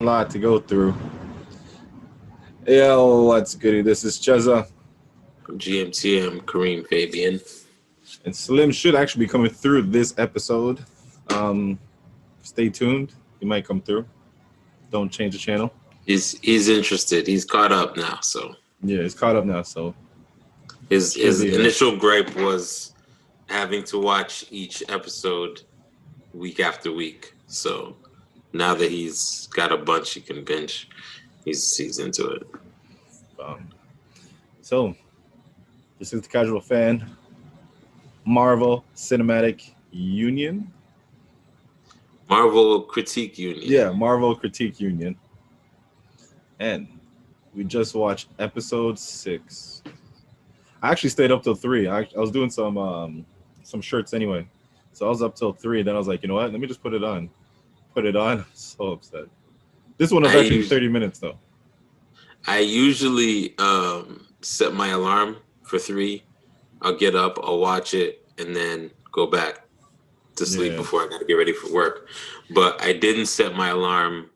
A lot to go through. Yo, what's goody? This is Chezza. GMTM, Kareem Fabian. And Slim should actually be coming through this episode. Um, Stay tuned. He might come through. Don't change the channel. He's interested. He's caught up now. So Yeah, he's caught up now, so his should his be initial gripe was having to watch each episode week after week. So now that he's got a bunch he can binge, he's into it. So this is the Casual Fan Marvel Cinematic Union. Marvel Critique Union. Yeah, Marvel Critique Union. And we just watched episode 6. I actually stayed up till 3. I was doing some shirts anyway. So I was up till 3. Then I was like, you know what? Let me just put it on. Put it on. So upset. This one was actually 30 minutes though. I usually set my alarm for 3. I'll get up, I'll watch it, and then go back to sleep before I got to get ready for work. But I didn't set my alarm,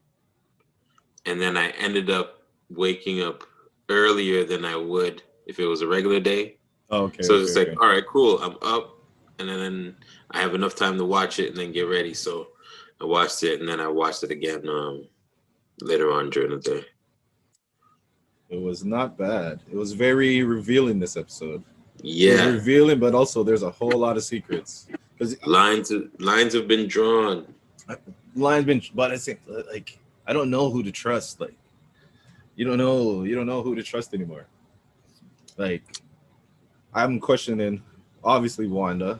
and then I ended up waking up earlier than I would if it was a regular day. Oh, okay. So it's like, all right, cool. I'm up, and then I have enough time to watch it and then get ready. So I watched it, and then I watched it again later on during the day. It was not bad. It was very revealing this episode. Yeah, revealing, but also there's a whole lot of secrets. Because lines have been drawn. But I think like I don't know who to trust. Like you don't know who to trust anymore. Like I'm questioning, obviously Wanda.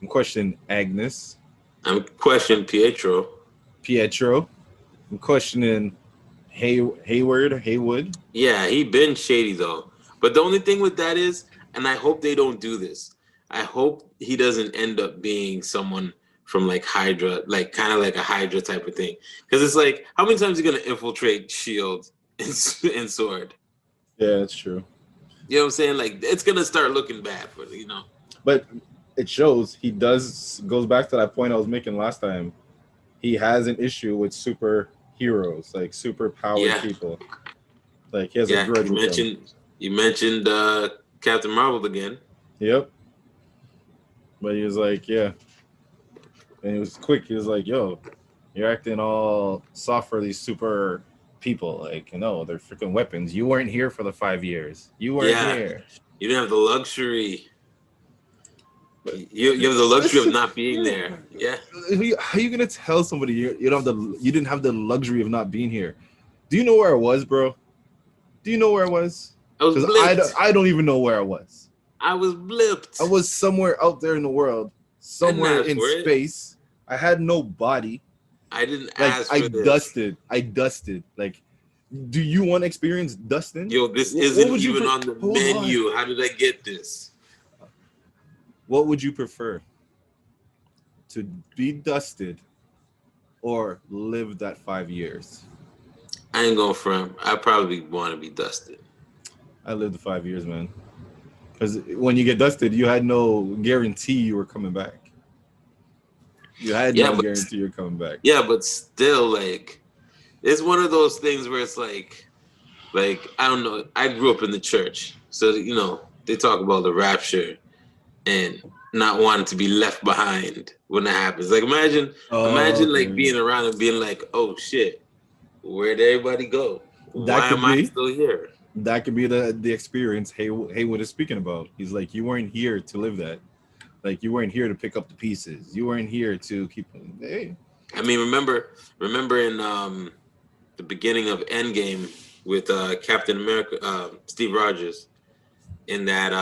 I'm questioning Agnes. I'm questioning Pietro. I'm questioning Haywood. Yeah, he been shady though. But the only thing with that is, and I hope they don't do this, I hope he doesn't end up being someone from like Hydra, like kind of like a Hydra type of thing. Because it's like, how many times are you going to infiltrate S.H.I.E.L.D. and Sword? Yeah, that's true. You know what I'm saying? Like, it's going to start looking bad for, But it shows goes back to that point I was making last time. He has an issue with superheroes, like super powered people. Like he has a grudge with them. You mentioned Captain Marvel again. Yep. But he was like, yeah. And he was quick. He was like, yo, you're acting all soft for these super people. Like, no, they're freaking weapons. You weren't here for the 5 years. You weren't here. You didn't have the luxury. You have the luxury of not being there. Yeah. How are you gonna tell somebody you didn't have the luxury of not being here? Do you know where I was, bro? Do you know where I was? I was blipped. I don't even know where I was. I was blipped. I was somewhere out there in the world, somewhere in space. I had no body. I didn't ask for this. I dusted. Like, do you want to experience dusting? Yo, this isn't even on the menu. How did I get this? What would you prefer? To be dusted or live that 5 years? I ain't going front. I probably want to be dusted. I lived the 5 years, man. Because when you get dusted, you had no guarantee you were coming back. You had no guarantee you're coming back. Yeah, but still, like, it's one of those things where it's like, I don't know. I grew up in the church. So, they talk about the rapture and not wanting to be left behind when that happens. Like, imagine being around and being like, oh, shit, where'd everybody go? Why am I still here? That could be the experience Haywood is speaking about. He's like, you weren't here to live that. Like, you weren't here to pick up the pieces. You weren't here to keep. Hey. I mean, remember in the beginning of Endgame with Captain America, Steve Rogers, in that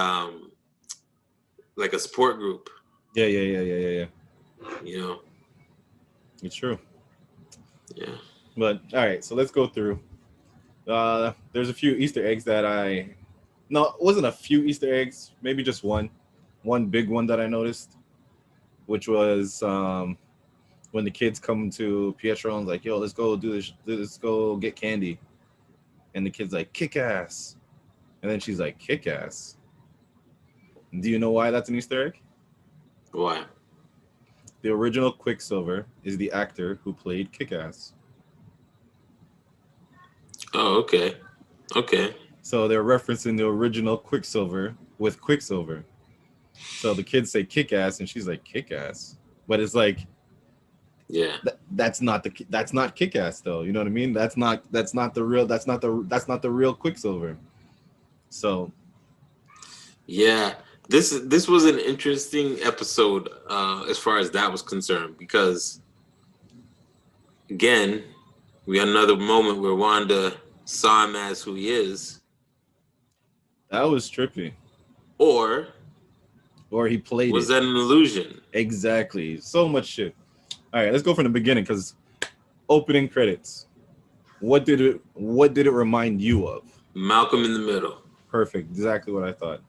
like a support group. Yeah. It's true. Yeah. But all right, so let's go through. There's a few Easter eggs it wasn't a few Easter eggs, maybe just one big one that I noticed, which was when the kids come to Pietro and like, yo, let's go do this, let's go get candy. And the kid's like, kick ass. And then she's like, kick ass. Do you know why that's an Easter egg? Why? The original Quicksilver is the actor who played Kick-Ass. Oh, okay. Okay. So they're referencing the original Quicksilver with Quicksilver. So the kids say kick ass, and she's like kick ass, but it's like Yeah. that's not kick ass though. You know what I mean? That's not the real Quicksilver. So Yeah. This was an interesting episode as far as that was concerned, because again, we had another moment where Wanda saw him as who he is, that was trippy. or Or he played was it that an illusion? exactly. So much shit. All right, let's go from the beginning because opening credits. What did it remind you of? Malcolm in the Middle. Perfect. Exactly what I thought.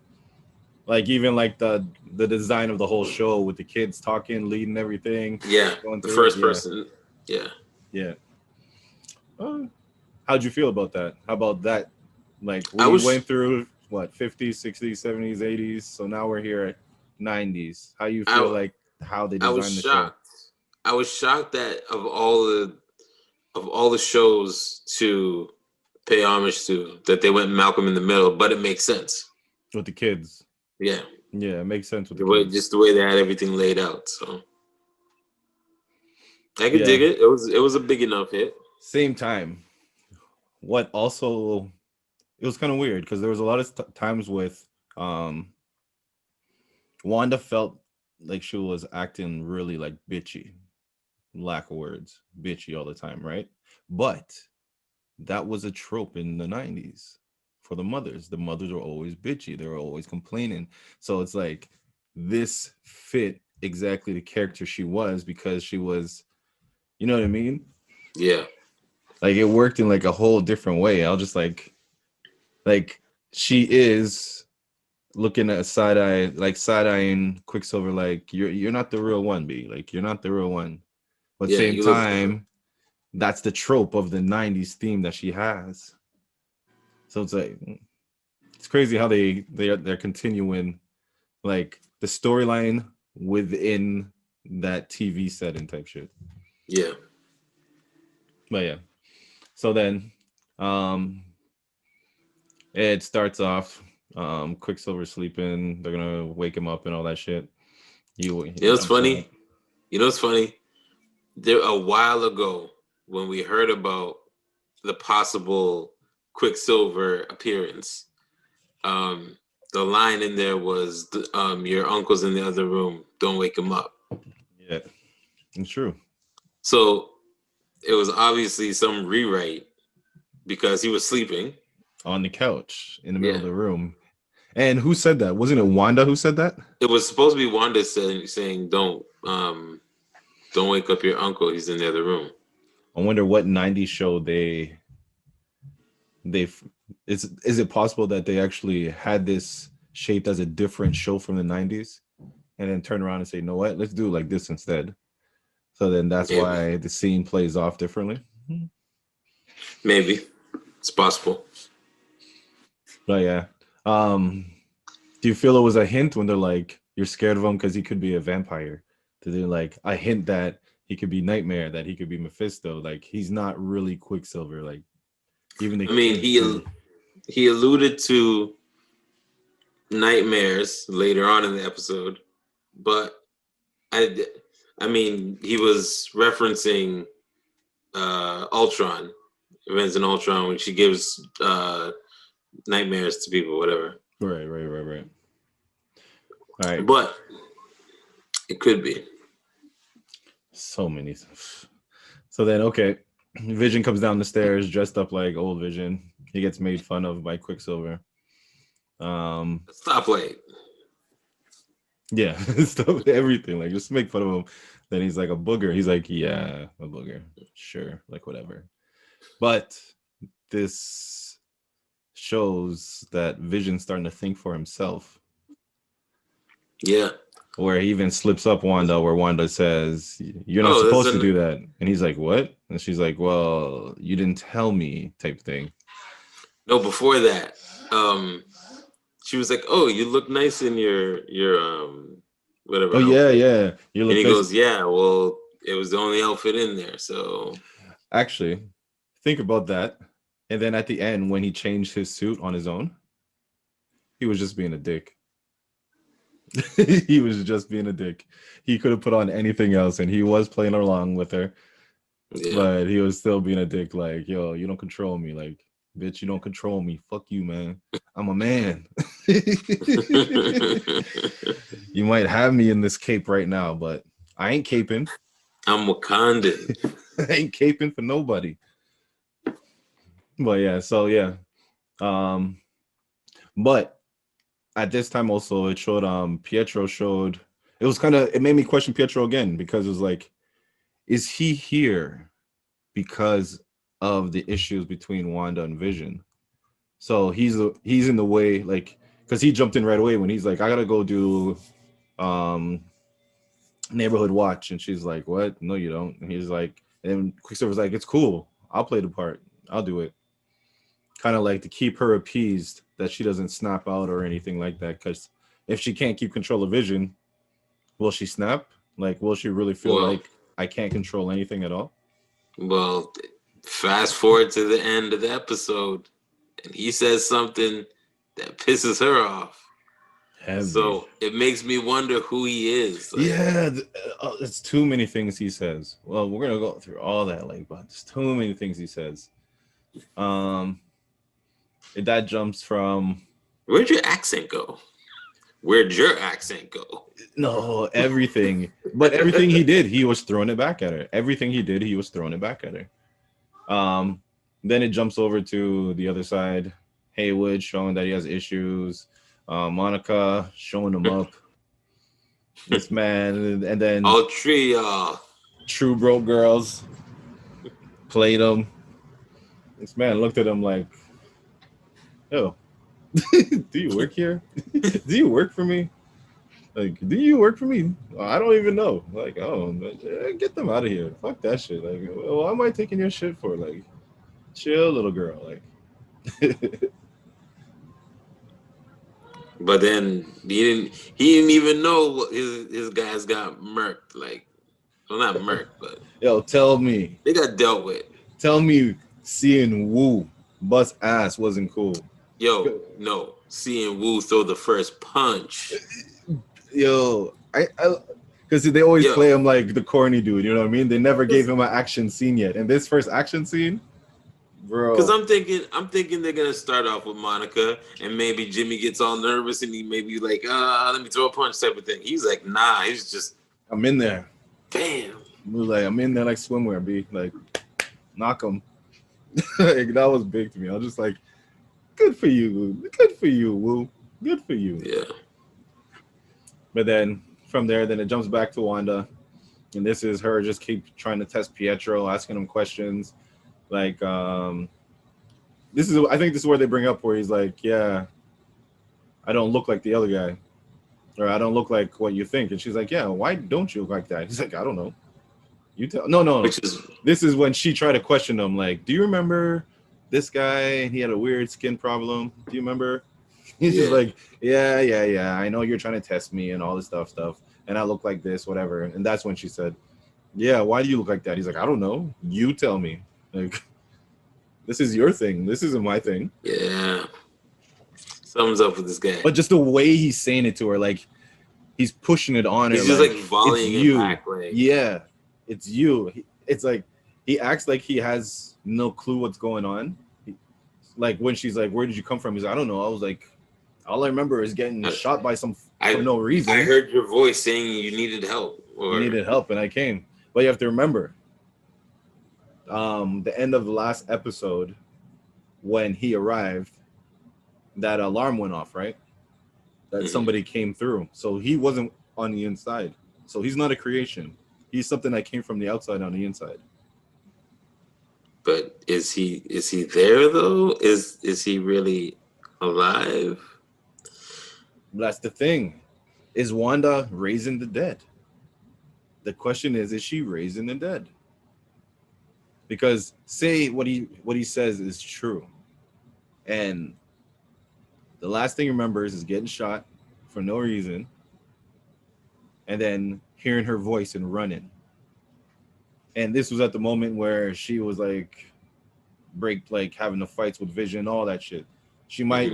Like even like the design of the whole show with the kids talking, leading everything, Yeah, going the through it. first Yeah, person. Yeah. yeah. Uh, how'd you feel about that? How about that? Like I we was went through what 50s, 60s, 70s, 80s, so now we're here at 90s. How you feel I like how they I was designed the show? shocked. I was shocked that of all the shows to pay homage to, that they went Malcolm in the Middle, but it makes sense. With the kids. Yeah. Yeah, it makes sense with the The way kids. just the way they had everything laid out. So I could Yeah. dig it. It was a big enough hit. Same time. What also it was kind of weird because there was a lot of times with um Wanda felt like she was acting really like bitchy, lack of words, bitchy all the time, right? But that was a trope in the 90s for the mothers. The mothers were always bitchy, they were always complaining. So it's like this fit exactly the character she was because she was, you know what I mean? Yeah. Like it worked in like a whole different way. I was just like she is looking at side eye, like side eyeing Quicksilver, like you're not the real one, B. Like you're not the real one. But Yeah. same You look time, that's the trope of the '90s theme that she has. So it's like it's crazy how they're continuing like the storyline within that TV setting type shit. yeah. But yeah, so then um it starts off Quicksilver sleeping. They're gonna wake him up and all that shit. He You know what's wakes up. funny? You know what's funny? There a while ago when we heard about the possible Quicksilver appearance, um, the line in there was, "Your uncle's in the other room. Don't wake him up." Yeah, it's true. So it was obviously some rewrite because he was sleeping. On the couch in the middle Yeah, of the room. And who said that? Wasn't it Wanda who said that? it was supposed to be Wanda saying, don't wake up your uncle. He's in the other room." I wonder what '90s show they is it possible that they actually had this shaped as a different show from the '90s and then turn around and say, you know what, let's do it like this instead. So then that's Maybe, why the scene plays off differently. maybe it's possible. But yeah. Um, do you feel it was a hint when they're like, you're scared of him because he could be a vampire? To do like a hint that he could be Nightmare, that he could be Mephisto. Like he's not really Quicksilver. Like even the I mean, kids do. he alluded to nightmares later on in the episode, but I, I mean, he was referencing Ultron, events in Ultron, when she gives nightmares to people, whatever. Right. All right. But it could be. So many. So then, okay, Vision comes down the stairs dressed up like old Vision. He gets made fun of by Quicksilver. Stop late. Yeah, stuff, everything. Like just make fun of him. Then he's like a booger. He's like, yeah, a booger. Sure, like whatever. But this shows that Vision's starting to think for himself. Yeah. Where he even slips up Wanda, where Wanda says, "You're not Oh, that's supposed to do that," and he's like, "What?" And she's like, "Well, you didn't tell me," type thing. no. Before that, she was like, "Oh, you look nice in your whatever Oh yeah, outfit," yeah. You and look he nice. goes, "Yeah, well, it was the only outfit in there, so." Actually, think about that. And then at the end, when he changed his suit on his own, he was just being a dick. He was just being a dick. He could have put on anything else, and he was playing along with her, Yeah. but he was still being a dick. Like, yo, you don't control me. Like, bitch, you don't control me. Fuck you, man. I'm a man. You might have me in this cape right now, but I ain't caping. I'm Wakandan. I ain't caping for nobody. But yeah, so yeah. Um, but at this time also it showed Pietro showed it was kind of it made me question Pietro again because it was like, is he here because of the issues between Wanda and Vision? So he's in the way, like, because he jumped in right away when he's like, I gotta go do um neighborhood watch, and she's like, what? No, you don't. And he's like, and Quicksilver's like, it's cool, I'll play the part, I'll do it, kind of like to keep her appeased that she doesn't snap out or anything like that, because if she can't keep control of Vision, will she snap? Like, will she really feel Well, like I can't control anything at all? well, fast forward to the end of the episode, and he says something that pisses her off. Heavy. So it makes me wonder who he is. Like, Yeah, it's too many things he says. Well, we're gonna go through all that, like, but there's too many things he says. Um, that jumps from where'd your accent go? Where'd your accent go? no everything, but everything he did, he was throwing it back at her. Everything he did, he was throwing it back at her. Um, then it jumps over to the other side. Haywood showing that he has issues. Monica showing him up. This man, and then All three y'all. True Broke Girls played him. This man looked at him like, "Yo, do you work here? Do you work for me? Like, do you work for me? I don't even know. Like, oh, get them out of here. Fuck that shit. Like, why am I taking your shit for? Like, chill, little girl. Like." But then he didn't even know what his guys got murked. Like, well, not murked, but Yo, they got dealt with. tell me, seeing Wu bust ass wasn't cool. Yo, no, seeing Wu throw the first punch. Yo, because they always Yo, play him like the corny dude. You know what I mean? They never gave him an action scene yet. And this first action scene, because bro. I'm thinking they're gonna start off with Monica, and maybe Jimmy gets all nervous and he maybe like, let me throw a punch type of thing. He's like, nah, he's just I'm in there. bam. Like, I'm in there like swimwear, B. Like, knock him. Like, that was big to me. I was just like, good for you. Good for you, Woo. Good for you. Yeah. But then from there, then it jumps back to Wanda. And this is her just keep trying to test Pietro, asking him questions. Like, I think this is where they bring up where he's like, yeah, I don't look like the other guy. Or I don't look like what you think. And she's like, yeah, why don't you look like that? He's like, I don't know. You tell. No. Which is This is when she tried to question him. Like, do you remember this guy? He had a weird skin problem. Do you remember? He's just yeah. like, yeah. I know you're trying to test me and all this stuff. And I look like this, whatever. And that's when she said, yeah, why do you look like that? He's like, I don't know. You tell me. Like, this is your thing. This isn't my thing. Yeah. Something's up with this guy. But just the way he's saying it to her, like, he's pushing it on her. He's just like It's volleying it you. back. Like, Yeah, it's you. It's like he acts like he has no clue what's going on. Like when she's like, "Where did you come from?" He's like, "I don't know." I was like, all I remember is getting shot by some for no reason. I heard your voice saying you needed help. You needed help, and I came. But you have to remember, the end of the last episode, when he arrived, that alarm went off, right? That somebody came through. So he wasn't on the inside. So he's not a creation. He's something that came from the outside on the inside. But is he there though? Is he really alive? That's the thing. Is Wanda raising the dead? The question is she raising the dead? Because say what he says is true, and the last thing he remembers is getting shot for no reason, and then hearing her voice and running. And this was at the moment where she was like break, like having the fights with Vision, all that shit. She might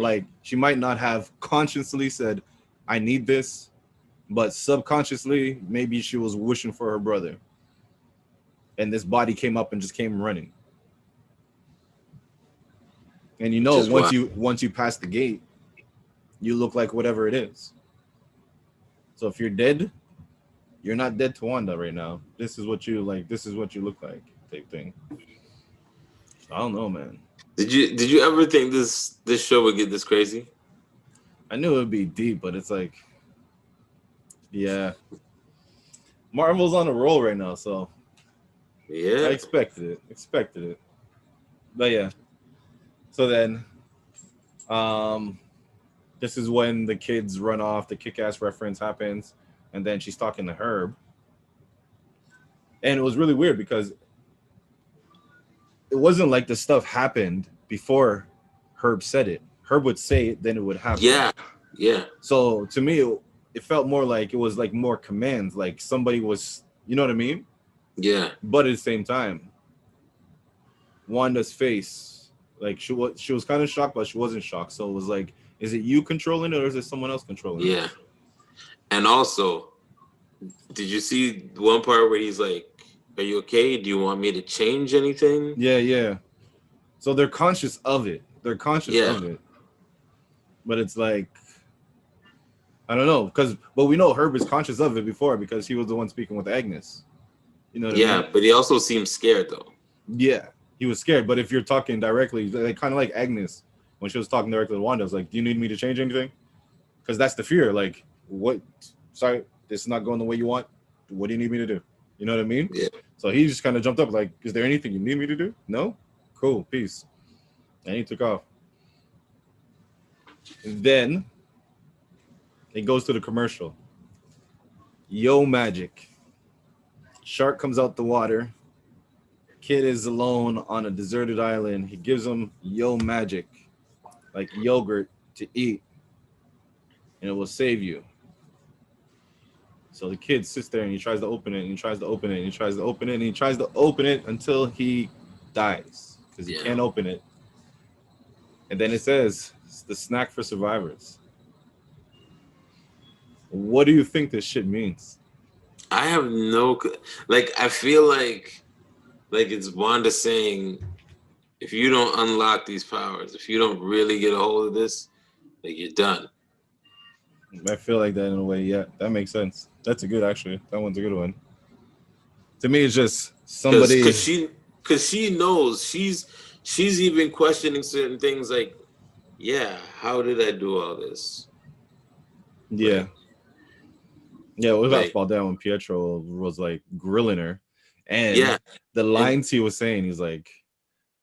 not have consciously said, "I need this," but subconsciously, maybe she was wishing for her brother, and this body came up and just came running. And Which is why. once you pass the gate, you look like whatever it is. So if you're dead, you're not dead to Wanda right now. This is what you like. This is what you look like, type thing. I don't know, man. Did you ever think this show would get this crazy? I knew it would be deep, but it's like, yeah, Marvel's on a roll right now, so I Yeah. expected it. Expected it. But yeah. So then, um, this is when the kids run off. The kick-ass reference happens, and then she's talking to Herb, and it was really weird because it wasn't like the stuff happened before Herb said it. Herb would say it, then it would happen. Yeah. Yeah. So to me, it felt more like it was like more commands, like somebody was, you know what I mean? Yeah. But at the same time, Wanda's face, like she was kind of shocked, but she wasn't shocked. So it was like, is it you controlling it or is it someone else controlling it? Yeah. And also, did you see one part where he's like, "Are you okay? Do you want me to change anything?" Yeah, yeah. So they're conscious of it. They're conscious Yeah. of it. But it's like, I don't know, but we know Herb is conscious of it before because he was the one speaking with Agnes. You know what I Yeah, mean? but he also seems scared though. Yeah, he was scared. But if you're talking directly, like kind of like Agnes when she was talking directly to Wanda, I was like, "Do you need me to change anything?" Because that's the fear. Like, what? Sorry, this is not going the way you want. What do you need me to do? You know what I mean? Yeah. So he just kind of jumped up, like, "Is there anything you need me to do?" No. Cool. Peace. And he took off. And then it goes to the commercial. Yo, magic. Shark comes out the water. Kid is alone on a deserted island. He gives him yo magic, like yogurt to eat, and it will save you. So the kid sits there and he tries to open it and he tries to open it and he tries to open it and he tries to open it until he dies because he Yeah. can't open it. And then it says it's the snack for survivors. What do you think this shit means? I have no like. I feel like it's Wanda saying, if you don't unlock these powers, if you don't really get a hold of this, like you're done. I feel like that in a way. Yeah, that makes sense. That's a good, actually. That one's a good one. To me, it's just Cause somebody. cause she cause she knows she's even questioning certain things like, yeah, how did I do all this? Yeah, Like yeah. What about like fall down when Pietro was like grilling her, and yeah. the And lines he was saying, he's like,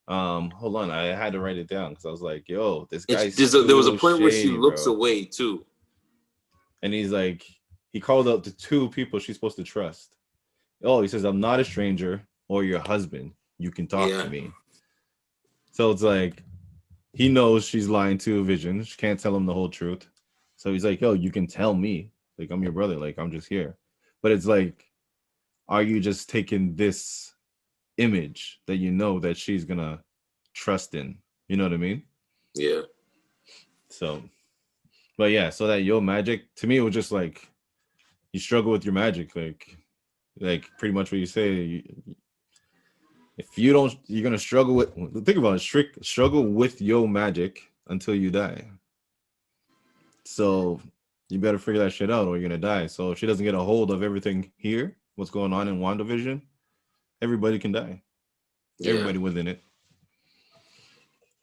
hold on, I had to write it down because I was like, yo, this guy's there was a too point where she shady, looks bro. away too. And he's like, he called out the two people she's supposed to trust. Oh, he says, I'm not a stranger or your husband. You can talk Yeah. to me. So it's like, he knows she's lying to Vision. She can't tell him the whole truth. So he's like, yo, you can tell me. Like, I'm your brother. Like, I'm just here. But it's like, are you just taking this image that you know that she's going to trust in? You know what I mean? Yeah. So, but yeah, so that yo magic, to me, it was just like, you struggle with your magic. Like pretty much what you say. If you don't, you're gonna struggle with. Think about it. Struggle with your magic until you die. So you better figure that shit out, or you're gonna die. So if she doesn't get a hold of everything here, what's going on in Wandavision, everybody can die. Yeah. Everybody within it.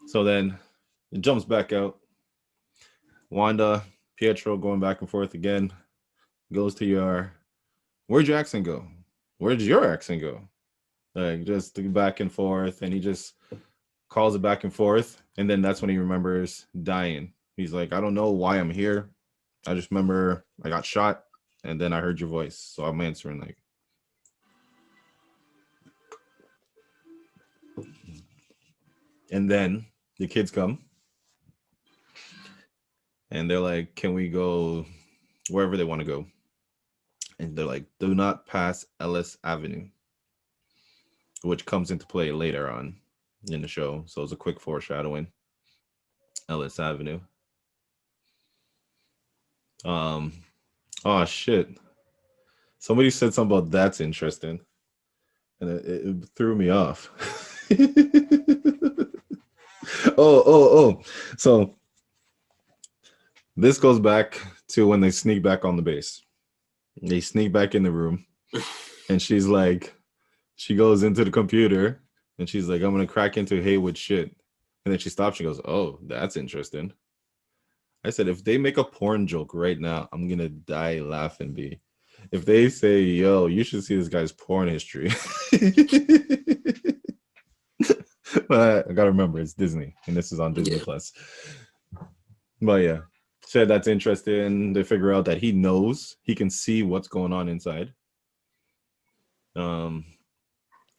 So then it jumps back out. Wanda, Pietro going back and forth again. Goes to your. Where'd your accent go? Where'd your accent go? Like just back and forth, and he just calls it back and forth, and then that's when he remembers dying. He's like, I don't know why I'm here. I just remember I got shot, and then I heard your voice, so I'm answering like. And then the kids come, and they're like, "Can we go wherever they want to go?" And they're like, "Do not pass Ellis Avenue," which comes into play later on. in the show. So it's a quick foreshadowing. Ellis Avenue. Um, oh shit. Somebody said something about that's interesting, and it threw me off. Oh. So this goes back to when they sneak back on the base. They sneak back in the room, and she goes into the computer, and she's like, I'm gonna crack into Haywood's shit. And then she stops. She goes, "Oh, that's interesting." I said, if they make a porn joke right now, I'm gonna die laughing. B. If they say, "Yo, you should see this guy's porn history," but I gotta remember it's Disney, and this is on Disney Yeah. Plus. But yeah, said that's interesting. They figure out that he knows, he can see what's going on inside. Um,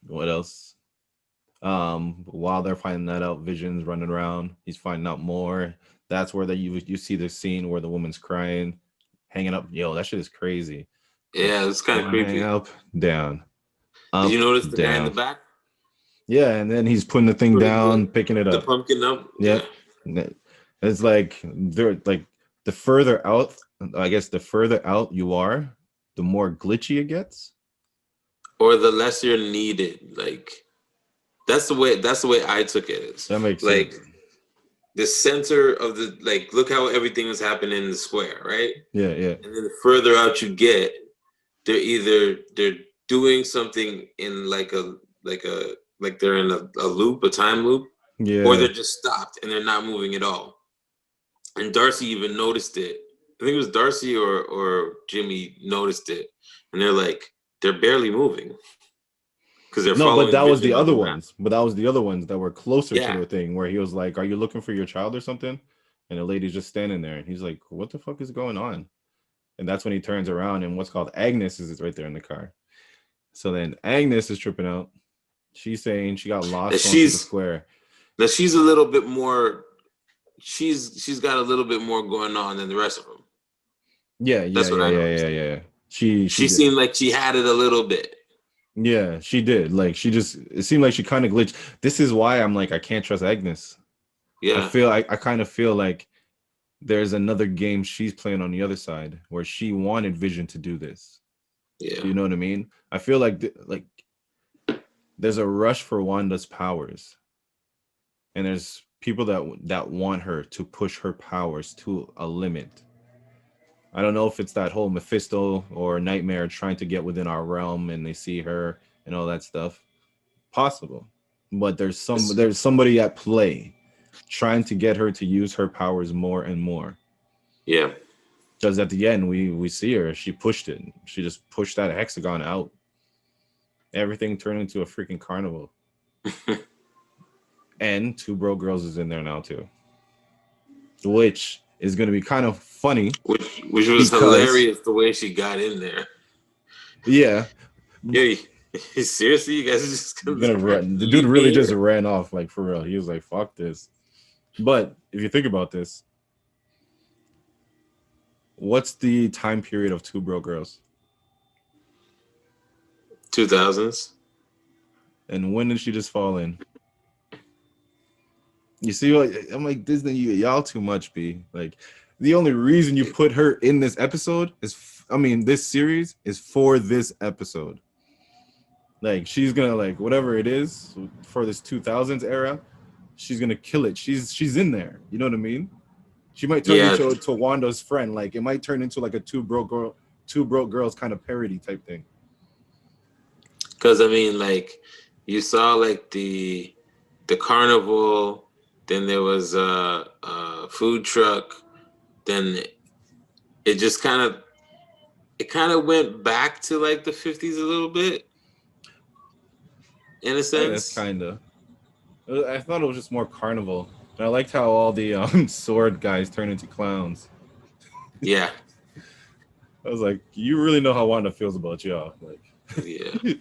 what else? While they're finding that out, Vision's running around. He's finding out more. That's where you see the scene where the woman's crying, hanging up. Yo, that shit is crazy. Yeah, it's kind of Flying creepy. up, down, Did you up, notice the guy in the down. back Yeah, and then he's putting the thing putting down, picking it the up. pumpkin up? Yep. Yeah. It's like they're like the further out, I guess the further out you are, the more glitchy it gets. Or the less you're needed. Like that's the way I took it. It's That makes like sense. the center of the, like, look how everything was happening in the square, right? Yeah. And then the further out you get, they're doing something in like they're in a loop, a time loop, or Yeah. they're just stopped and they're not moving at all. And Darcy even noticed it. I think it was Darcy or Jimmy noticed it, and they're like, they're barely moving because they're No, but following that was Vision the on other the map. ones. But that was the other ones that were closer to Yeah, the thing where he was like, "Are you looking for your child or something?" And the lady's just standing there, and he's like, "What the fuck is going on?" And that's when he turns around, and what's called Agnes is right there in the car. So then Agnes is tripping out. She's saying she got and lost going through the she's square. now she's a little bit more. She's got a little bit more going on than the rest of them. Yeah, That's what I noticed. She She did. seemed like she had it a little bit. Yeah, she did. Like she just it seemed like she kind of glitched. This is why I'm like I can't trust Agnes. Yeah, I kind of feel like there's another game she's playing on the other side where she wanted Vision to do this. yeah, You know what I mean? I feel like like there's a rush for Wanda's powers, and there's people that want her to push her powers to a limit. I don't know if it's that whole Mephisto or Nightmare trying to get within our realm, and they see her and all that stuff. Possible, but it's, there's somebody at play trying to get her to use her powers more and more. yeah. Because at the end, we see her. She pushed it. She just pushed that hexagon out. Everything turned into a freaking carnival. And Two Broke Girls is in there now too, which is going to be kind of funny which was because hilarious the way she got in there. yeah, Yeah, seriously, you guys are just gonna gonna run. The dude leave me really just here? ran off like for real. He was like, "Fuck this." But if you think about this, what's the time period of Two Broke Girls? 2000s. And when did she just fall in? You see what I'm like, Disney, y'all too much, B. Like the only reason you put her in this episode is I mean, this series is for this episode. Like she's gonna like whatever it is for this 2000s era, she's gonna kill it. She's in there. You know what I mean? She might turn Yeah, into to Wanda's friend. Like it might turn into like a two broke girls kind of parody type thing. because I mean, like, you saw like the carnival, then there was a food truck, then it just kind of went back to like the 50s a little bit in a I guess sense. kind of. I thought it was just more carnival. And I liked how all the sword guys turn into clowns. Yeah, I was like, you really know how Wanda feels about y'all. yeah. Like,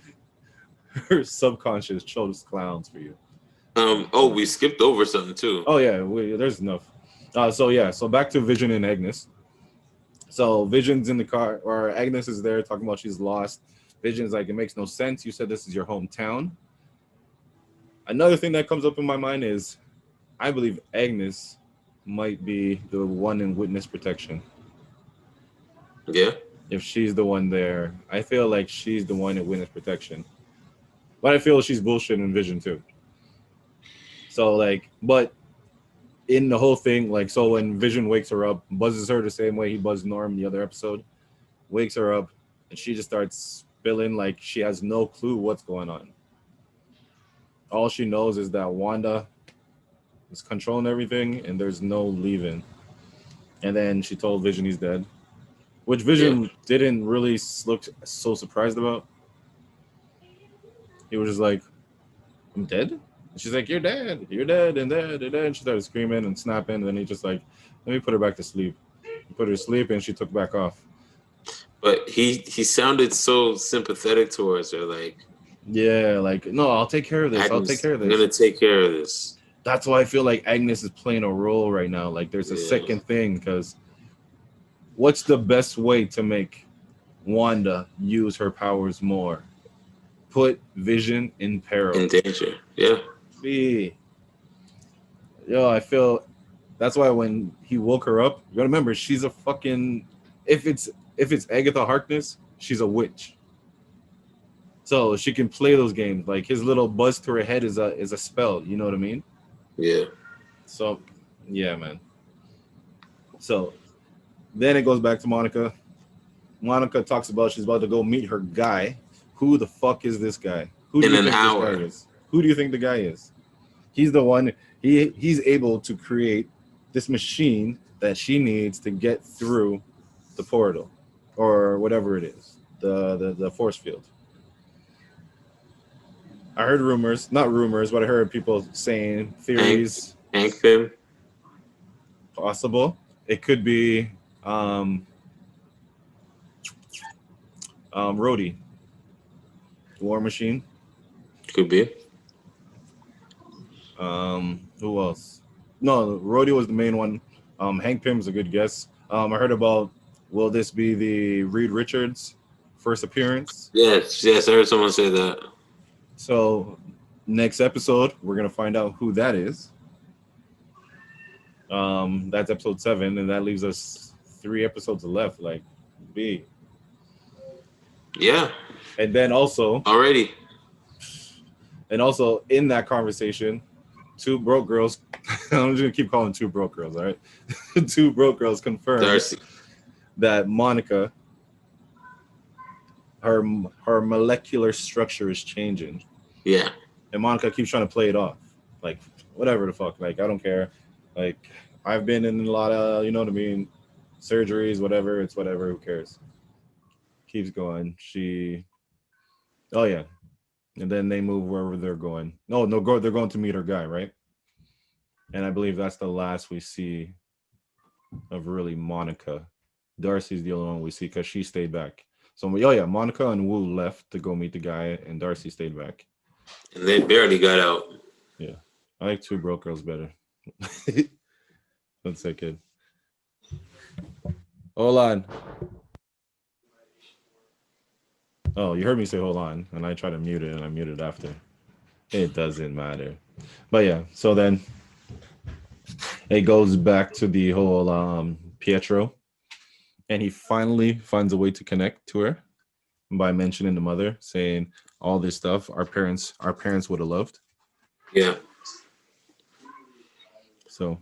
her subconscious chose clowns for you. Oh, we skipped over something too. Oh yeah, there's enough. So yeah, so back to Vision and Agnes. So Vision's in the car, or Agnes is there talking about she's lost. Vision's like, it makes no sense. You said this is your hometown. Another thing that comes up in my mind is I believe Agnes might be the one in witness protection. Yeah. If she's the one there, I feel like she's the one in witness protection. But I feel she's bullshit in Vision too. So like, but in the whole thing, like, so when Vision wakes her up, buzzes her the same way he buzzed Norm in the other episode, wakes her up, and she just starts spilling like she has no clue what's going on. All she knows is that Wanda is controlling everything, and there's no leaving. And then she told Vision he's dead, which Yeah. Vision didn't really look so surprised about. He was just like, "I'm dead." And she's like, you're dead, and dead, and dead." And she started screaming and snapping, and then he just like, "Let me put her back to sleep." He put her to sleep, and she took back off. But he sounded so sympathetic towards her, like, Yeah, like, no, I'll take care of this. I'll take Agnes, care of I'm this. gonna take care of this. That's why I feel like Agnes is playing a role right now. Like, there's a Yeah. second thing, because what's the best way to make Wanda use her powers more? Put Vision in In peril. danger. Yeah. B. Yo, I feel that's why when he woke her up, you gotta remember she's a fucking if it's Agatha Harkness, she's a witch. So she can play those games. Like his little buzz to her head is a spell, you know what I mean? Yeah. So yeah, man. So then it goes back to Monica. Monica talks about she's about to go meet her guy. Who the fuck is this guy? Who do In you an think this guy hour. is? Who do you think the guy is? He's the one. He's able to create this machine that she needs to get through the portal or whatever it is, the force field. I heard rumors, not rumors, but I heard people saying Hank theories. Hank Pym. Possible. It could be um, Rhodey, War Machine. Could be. Who else? No, Rhodey was the main one. Hank Pym's a good guess. I heard about. Will this be the Reed Richards first appearance? Yes, yes, I heard someone say that. So next episode, we're gonna find out who that is. That's episode 7, and that leaves us 3 episodes left. Like, B. Yeah. And then also, Already. in that conversation, two broke girls. I'm just gonna keep calling two broke girls. All right, two broke girls confirmed Darcy. that Monica, her her molecular structure is changing, Yeah. and Monica keeps trying to play it off, like whatever the fuck. Like I don't care. Like I've been in a lot of, you know what I mean, surgeries, whatever. It's whatever. Who cares? Keeps going. Oh yeah, and then they move wherever they're going. No, go. They're going to meet her guy, right? And I believe that's the last we see of really Monica. Darcy's the only one we see because she stayed back. So oh yeah, Monica and Wu left to go meet the guy, and Darcy stayed back. And they barely got out. Yeah, I like two broke girls better. One second. Hold on. Oh, you heard me say hold on, and I tried to mute it, and I muted after. It doesn't matter. But yeah, so then it goes back to the whole Pietro, and he finally finds a way to connect to her by mentioning the mother, saying all this stuff our parents would have loved. Yeah. So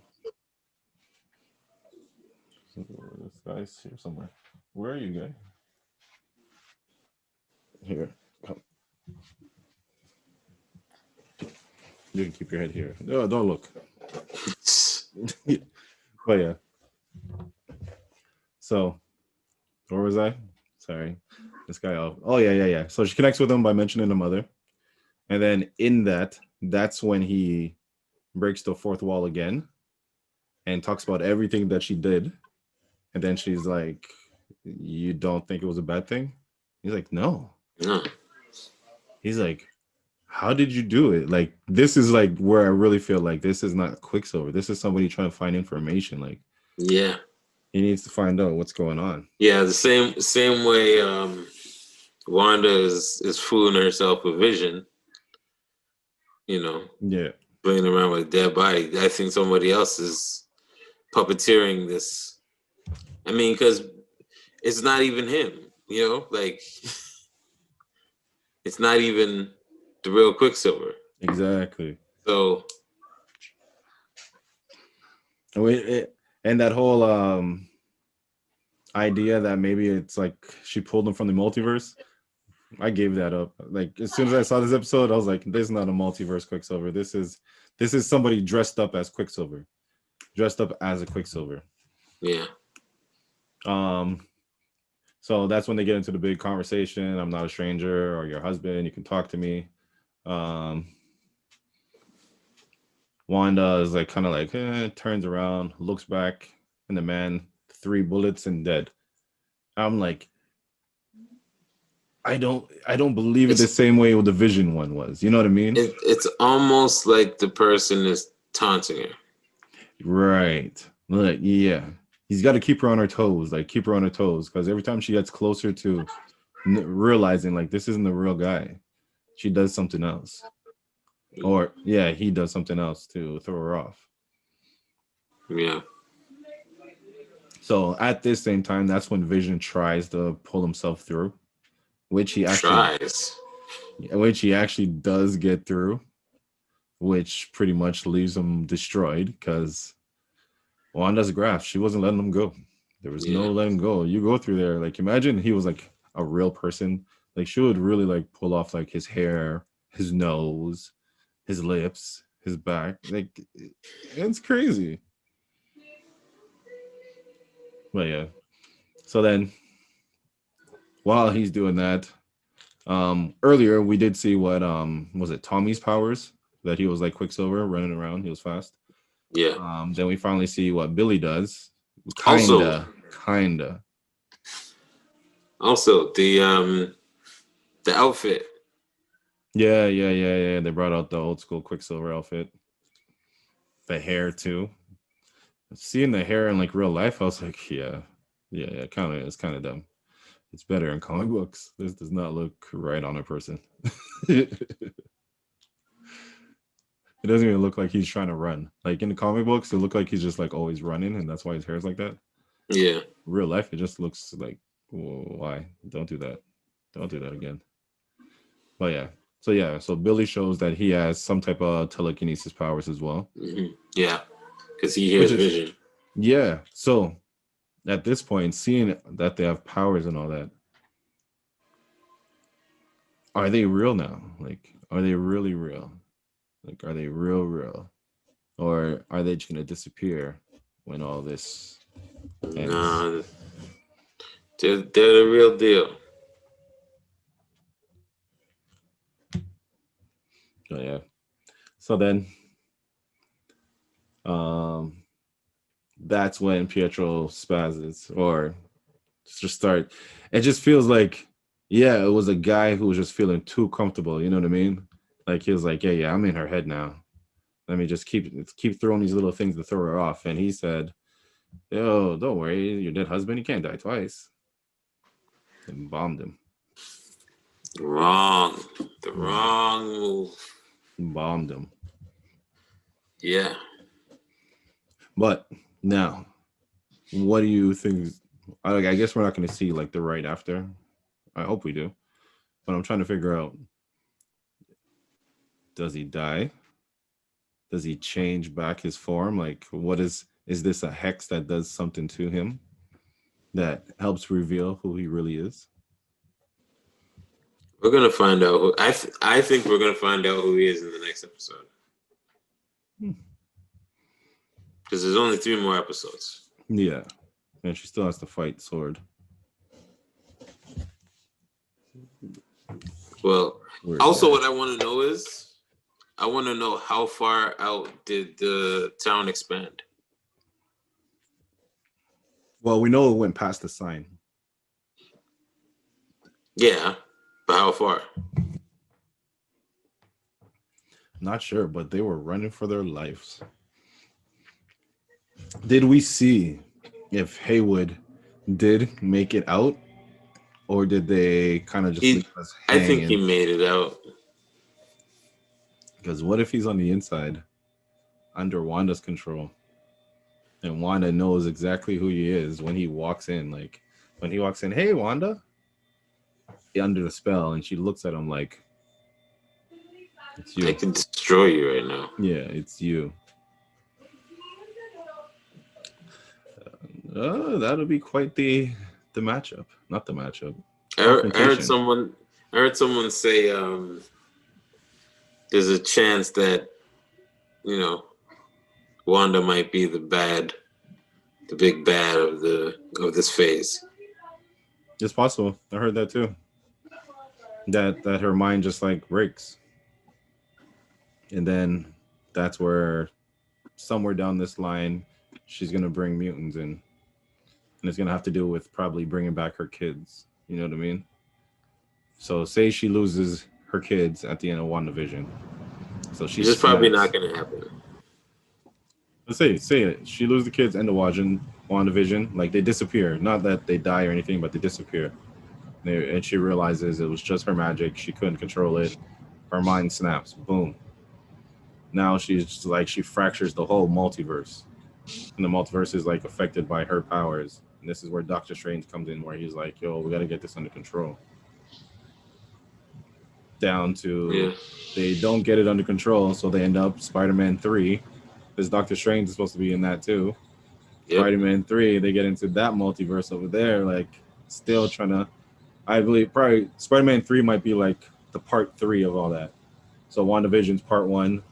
this guy's here somewhere. Where are you, guy? Here. Come. You can keep your head here. No, don't look. But yeah. So where was I? Sorry. This guy. Oh yeah. So she connects with him by mentioning the mother. And then in that's when he breaks the fourth wall again and talks about everything that she did. And then she's like, "You don't think it was a bad thing?" He's like, "No." No. He's like, "How did you do it?" Like, this is like where I really feel like this is not Quicksilver. This is somebody trying to find information. Like, Yeah. he needs to find out what's going on. Yeah, the same way Wanda is fooling herself with Vision. you know, Yeah. playing around with a dead body. I think somebody else is puppeteering this. I mean, because it's not even him, you know, like it's not even the real Quicksilver. Exactly. So And that whole idea that maybe it's like she pulled him from the multiverse, I gave that up. Like as soon as I saw this episode, I was like, "This is not a multiverse Quicksilver. This is somebody dressed up as Quicksilver, dressed up as a Quicksilver." yeah, Um, so that's when they get into the big conversation. I'm not a stranger or your husband. You can talk to me. Um, Wanda is like kind of like turns around, looks back, and the man 3 bullets and dead. I'm like, I don't believe it the it's same way with the Vision one was. You know what I mean? it's almost like the person is taunting her. Right. Like, yeah. He's got to keep her on her toes, like keep her on her toes, because every time she gets closer to realizing like this isn't the real guy, she does something else. Or yeah, he does something else to throw her off. Yeah, So at this same time, that's when Vision tries to pull himself through, which he actually tries. does get through, which pretty much leaves him destroyed because Wanda's grasp, she wasn't letting him go. There was Yeah, no letting go. You go through there, like imagine he was like a real person. Like she would really like pull off like his hair, his nose, his lips, his back. Like it's crazy. But yeah. So then while he's doing that, earlier we did see what was it Tommy's powers that he was like Quicksilver running around. He was fast. yeah. Then we finally see what Billy does. Also, Kinda. also the outfit. Yeah. They brought out the old school Quicksilver outfit. The hair too. Seeing the hair in like real life, I was like, yeah. Kind of, it's kind of dumb. It's better in comic books. This does not look right on a person. It doesn't even look like he's trying to run. Like in the comic books, it looked like he's just like always running, and that's why his hair's like that. Yeah, Real life, it just looks like, why? Don't do that. Don't do that again. But yeah. So Billy shows that he has some type of telekinesis powers as well. yeah, because he Which hears is Vision. yeah. So at this point, seeing that they have powers and all that, are they real now? Like, are they really real? Like, are they real? Or are they just gonna disappear when all this ends? Nah, they're the real deal. Oh yeah. So then um that's when Pietro spazzes or just start. It just feels like, yeah, it was a guy who was just feeling too comfortable. You know what I mean? Like he was like, yeah, I'm in her head now. Let me just keep throwing these little things to throw her off. And he said, "Yo, don't worry, your dead husband, he can't die twice." And bombed him. Wrong. The Mm, wrong move. bombed him. Yeah. But now, what do you think? I guess we're not going to see like the right after. I hope we do. But I'm trying to figure out: does he die? Does he change back his form? Like, what is this a hex that does something to him that helps reveal who he really is? We're gonna find out who I think we're gonna find out who he is in the next episode. Hmm. Because there's only 3 more episodes. Yeah, and she still has to fight Sword. Well, Weird also guy. what I want to know is I want to know how far out did the town expand? Well, we know it went past the sign. Yeah, but how far? Not sure, but they were running for their lives. Did we see if Haywood did make it out, or did they kind of just leave He, us I think he hanging? made it out. Because what if he's on the inside, under Wanda's control, and Wanda knows exactly who he is when he walks in? Like when he walks in, hey Wanda, under the spell, and she looks at him like, it's you. I can destroy you right now. Yeah, it's you. That'll be quite the matchup. Not the matchup. I heard Confrontation. someone say there's a chance that, you know, Wanda might be the big bad of this phase. It's possible. I heard that too. That her mind just like breaks, and then that's where somewhere down this line she's gonna bring mutants in, and it's gonna have to do with probably bringing back her kids. You know what I mean? So say she loses her kids at the end of WandaVision. So she's just probably not gonna happen. Let's say it. She loses the kids end of WandaVision. Like they disappear. Not that they die or anything, but they disappear. And she realizes it was just her magic. She couldn't control it. Her mind snaps. Boom. Now she's like, she fractures the whole multiverse. And the multiverse is like affected by her powers. And this is where Doctor Strange comes in, where he's like, yo, we got to get this under control. Down to they don't get it under control. So they end up Spider-Man 3. Because Doctor Strange is supposed to be in that too. Yep. Spider-Man 3, they get into that multiverse over there. Like still trying to, I believe probably Spider-Man 3 might be like the part 3 of all that. So WandaVision's part 1,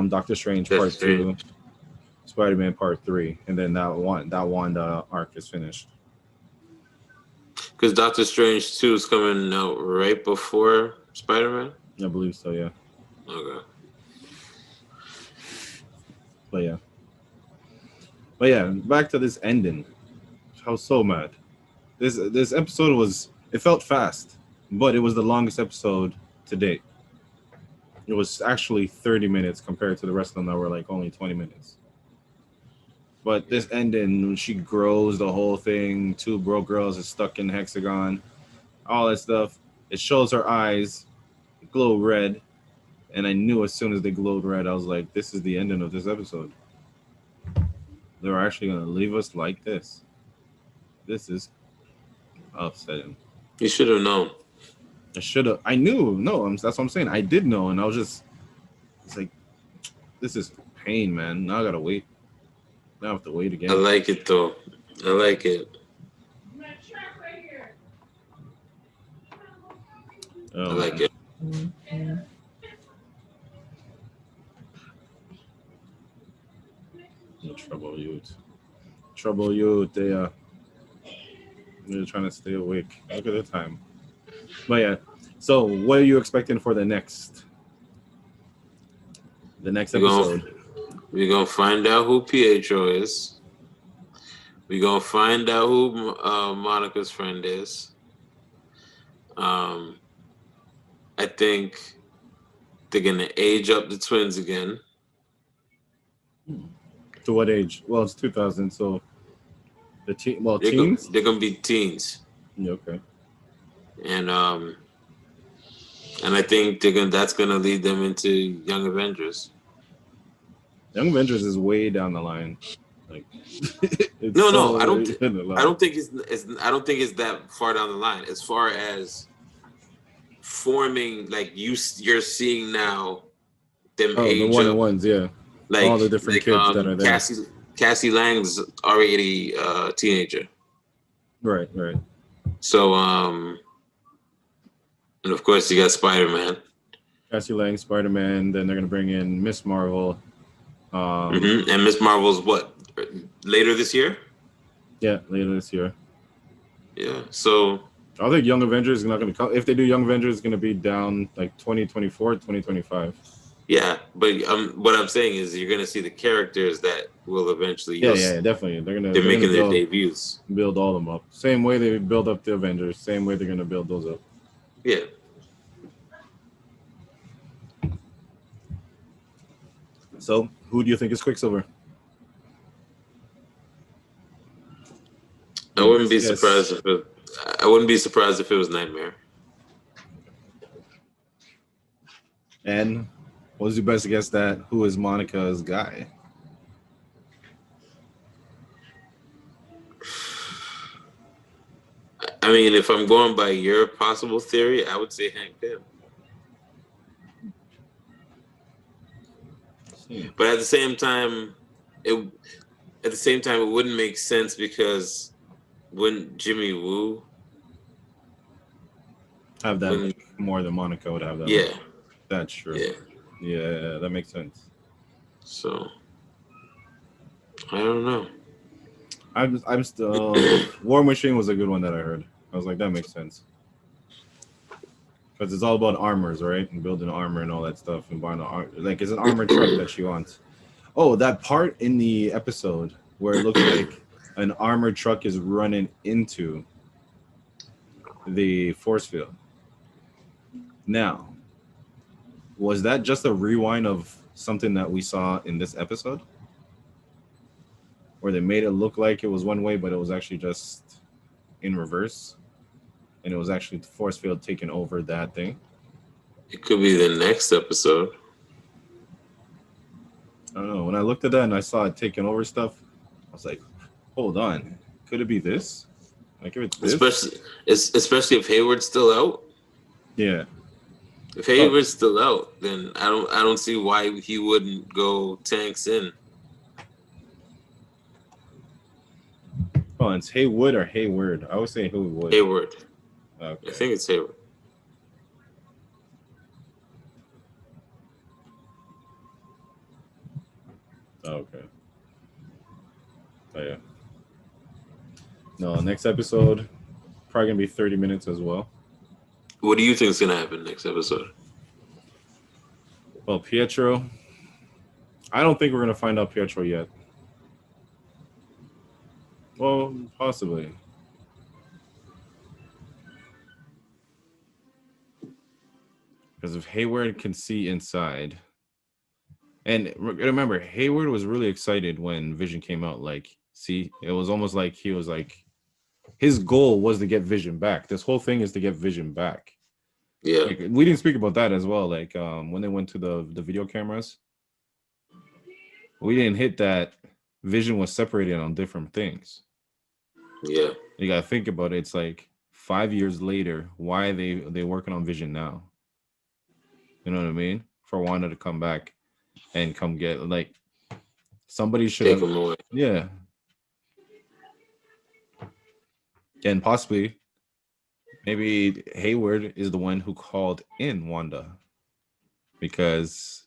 Doctor Strange part 2, Spider-Man part 3, and then that Wanda arc is finished. Because Doctor Strange 2 is coming out right before Spider-Man? I believe so, yeah. Okay. But yeah, back to this ending. I was so mad. This episode it felt fast, but it was the longest episode to date. It was actually 30 minutes compared to the rest of them that were like only 20 minutes. But this ending, when she grows the whole thing, 2 broke girls are stuck in hexagon, all that stuff. It shows her eyes glow red, and I knew as soon as they glowed red, I was like, this is the ending of this episode. They're actually going to leave us like this. This is upsetting. You should have known. I knew. No, that's what I'm saying. I did know, and I was just, it's like, this is pain, man. Now I gotta wait. Now I have to wait again. I like it though. I like it. Oh, I like it. Trouble youth. They're trying to stay awake. Look at the time. But yeah. So what are you expecting for the next episode? We're gonna find out who Pietro is. We're gonna find out who Monica's friend is. I think they're gonna age up the twins again. To what age? Well, it's 2000, so teens. They're gonna be teens. Yeah, okay. And I think that's gonna lead them into Young Avengers. Young Avengers is way down the line. Like, I don't think it's that far down the line. As far as forming, like you're seeing now them age the up. ones, yeah. Like all the different kids that are there. Cassie Lang's already a teenager. Right. So and of course you got Spider-Man. Cassie Lang, Spider-Man. Then they're gonna bring in Miss Marvel. And Miss Marvel's what? Later this year? Yeah, later this year. Yeah. So I think Young Avengers is not going to come. If they do Young Avengers, it's going to be down like 2024, 2025. Yeah, but what I'm saying is you're going to see the characters that will eventually. Yeah, definitely. They're making their debuts. Build all them up. Same way they build up the Avengers. Same way they're going to build those up. Yeah. So, who do you think is Quicksilver? I wouldn't be surprised if it was Nightmare. And What's your best guess that who is Monica's guy? I mean, if I'm going by your possible theory, I would say Hank Pym. But at the same time, it it wouldn't make sense because wouldn't Jimmy Woo Have that when look more than Monica would have that yeah, look. That's true. yeah. Yeah, that makes sense. So I don't know. I'm still War Machine was a good one that I heard. I was like, that makes sense. Because it's all about armors, right? And building armor and all that stuff and buying like it's an armored truck that she wants. Oh, that part in the episode where it looks like an armored truck is running into the force field. Now, was that just a rewind of something that we saw in this episode? Where they made it look like it was one way, but it was actually just in reverse? And it was actually the force field taking over that thing? It could be the next episode. I don't know. When I looked at that and I saw it taking over stuff, I was like, hold on. Could it be this? Like if it's this? Especially if Hayward's still out. Yeah. If Hayward's still out, then I don't see why he wouldn't go tanks in. Oh, it's Haywood or Hayward? I would say Haywood. Hayward. Okay. I think it's Hayward. Okay. Oh yeah. No, next episode probably gonna be 30 minutes as well. What do you think is gonna happen next episode? Well, Pietro. I don't think we're gonna find out Pietro yet. Well, possibly. Because if Hayward can see inside, and remember, Hayward was really excited when Vision came out. Like, see, it was almost like he was like, his goal was to get Vision back. This whole thing is to get Vision back. Yeah. Like, we didn't speak about that as well. Like, when they went to the video cameras, we didn't hit that Vision was separated on different things. Yeah. You gotta think about it. It's like 5 years later. Why are they working on Vision now? You know what I mean? For Wanda to come back and come get, like, somebody should Take have. him away. Yeah. And possibly maybe Hayward is the one who called in Wanda because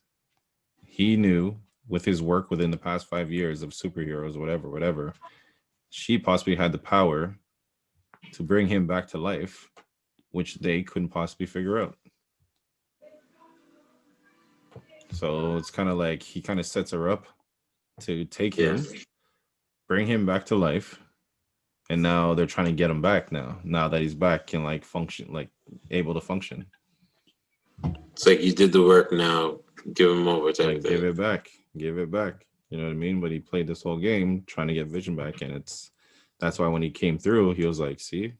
he knew with his work within the past 5 years of superheroes, whatever, she possibly had the power to bring him back to life, which they couldn't possibly figure out. So it's kind of like he kind of sets her up to take him, bring him back to life, and now they're trying to get him back now that he's back, can like function, like able to function. It's like you did the work, now give him over type Like of thing. give it back. You know what I mean? But he played this whole game trying to get Vision back, and that's why when he came through, he was like, see,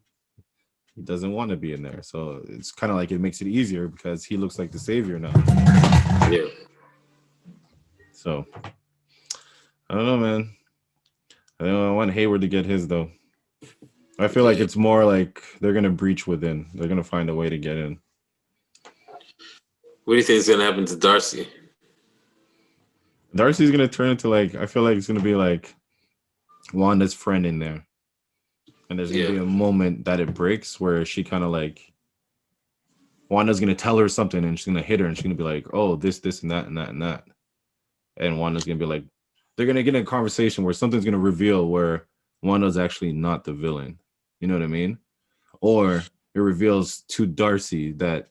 he doesn't want to be in there. So it's kind of like it makes it easier because he looks like the savior now. Yeah. So I don't know, man. I want Hayward to get his though. I feel like it's more like they're gonna breach within. They're gonna find a way to get in. What do you think is gonna happen to Darcy? Darcy's gonna turn into, like, I feel like it's gonna be like Wanda's friend in there. And there's gonna be a moment that it breaks where she kind of like, Wanda's gonna tell her something and she's gonna hit her and she's gonna be like, oh, this, and that, and that, and that. And Wanda's gonna be like, they're gonna get in a conversation where something's gonna reveal where Wanda's actually not the villain. You know what I mean? Or it reveals to Darcy that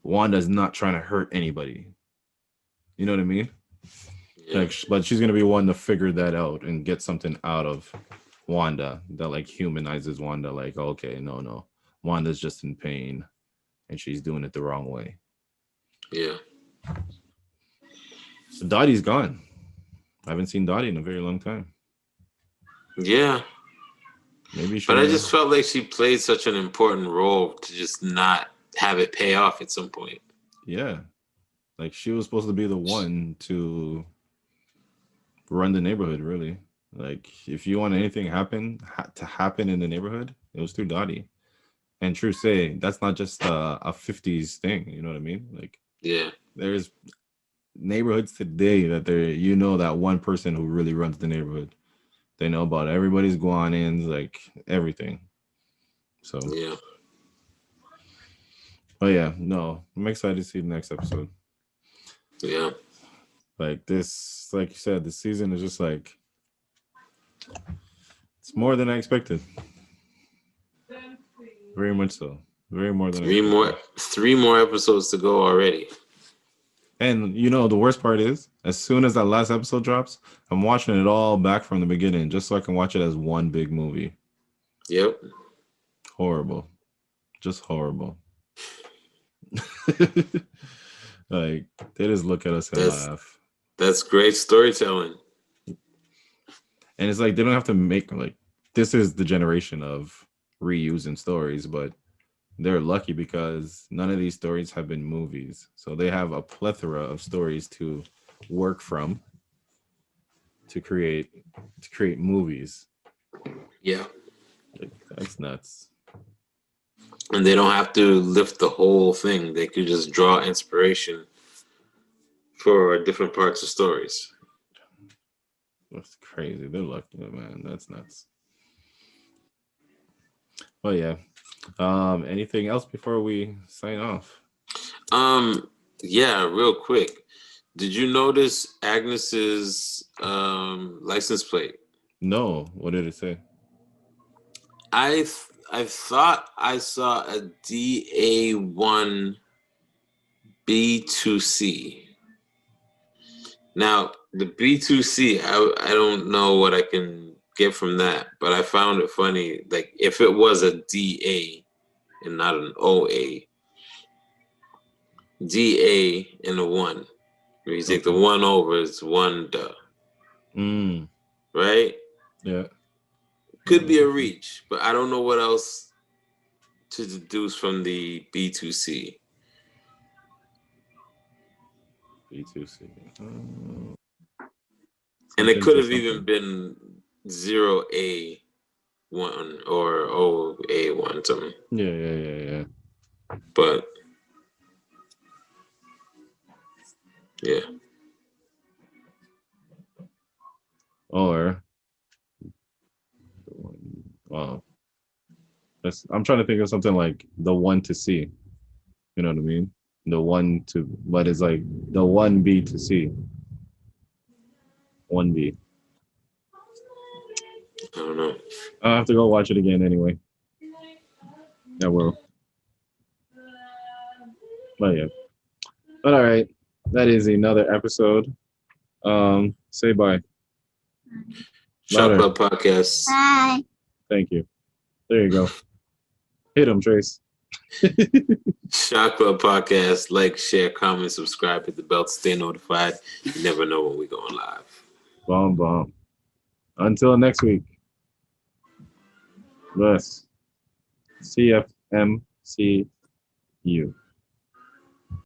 Wanda's not trying to hurt anybody. You know what I mean? Yeah. Like, but she's gonna be one to figure that out and get something out of Wanda that like humanizes Wanda. Like, okay, no, Wanda's just in pain, and she's doing it the wrong way. Yeah. So Dottie's gone. I haven't seen Dottie in a very long time. Yeah. Maybe. But I just felt like she played such an important role to just not have it pay off at some point. Yeah. Like she was supposed to be the one to run the neighborhood, really. Like if you want anything to happen in the neighborhood, it was through Dottie. And true say, that's not just a 50s thing, you know what I mean? Like Yeah. there's neighborhoods today that that one person who really runs the neighborhood. They know about everybody's guanins, like everything. So Yeah. oh yeah, no, I'm excited to see the next episode. Yeah. Like this, like you said, the season is just like it's more than I expected. Very much so. Very more than I expected. 3 more episodes to go already. And the worst part is, as soon as that last episode drops, I'm watching it all back from the beginning just so I can watch it as one big movie. Yep. Horrible. Just horrible. Like they just look at us and laugh. That's great storytelling. And it's like they don't have to make like this is the generation of reusing stories, but they're lucky because none of these stories have been movies. So they have a plethora of stories to work from to create movies. Yeah. Like, that's nuts. And they don't have to lift the whole thing. They could just draw inspiration for different parts of stories. That's crazy. They're lucky, man. That's nuts. Oh yeah. Anything else before we sign off? Yeah, real quick. Did you notice Agnes's license plate? No. What did it say? I thought I saw a DA1 B2C. Now, the B2C, I don't know what I can get from that, but I found it funny. Like, if it was a DA and not an OA, DA and a 1. When you take the 1 over, it's Wanda. Right? Yeah. Could be a reach, but I don't know what else to deduce from the B2C. B2C. And it could have even been 0A1 or OA1 something. Yeah. But yeah. Or wow. I'm trying to think of something like the 1 to C. You know what I mean? The 1 to, but it's like the 1B to C. 1B. I don't know. I'll have to go watch it again anyway. I will. But yeah. But all right. That is another episode. Say bye. Shop Club Podcast. Bye. Thank you. There you go. Hit him, Trace. Shop Club Podcast. Like, share, comment, subscribe, hit the bell to stay notified. You never know when we're going live. Bomb. Until next week. Bless. CFMCU.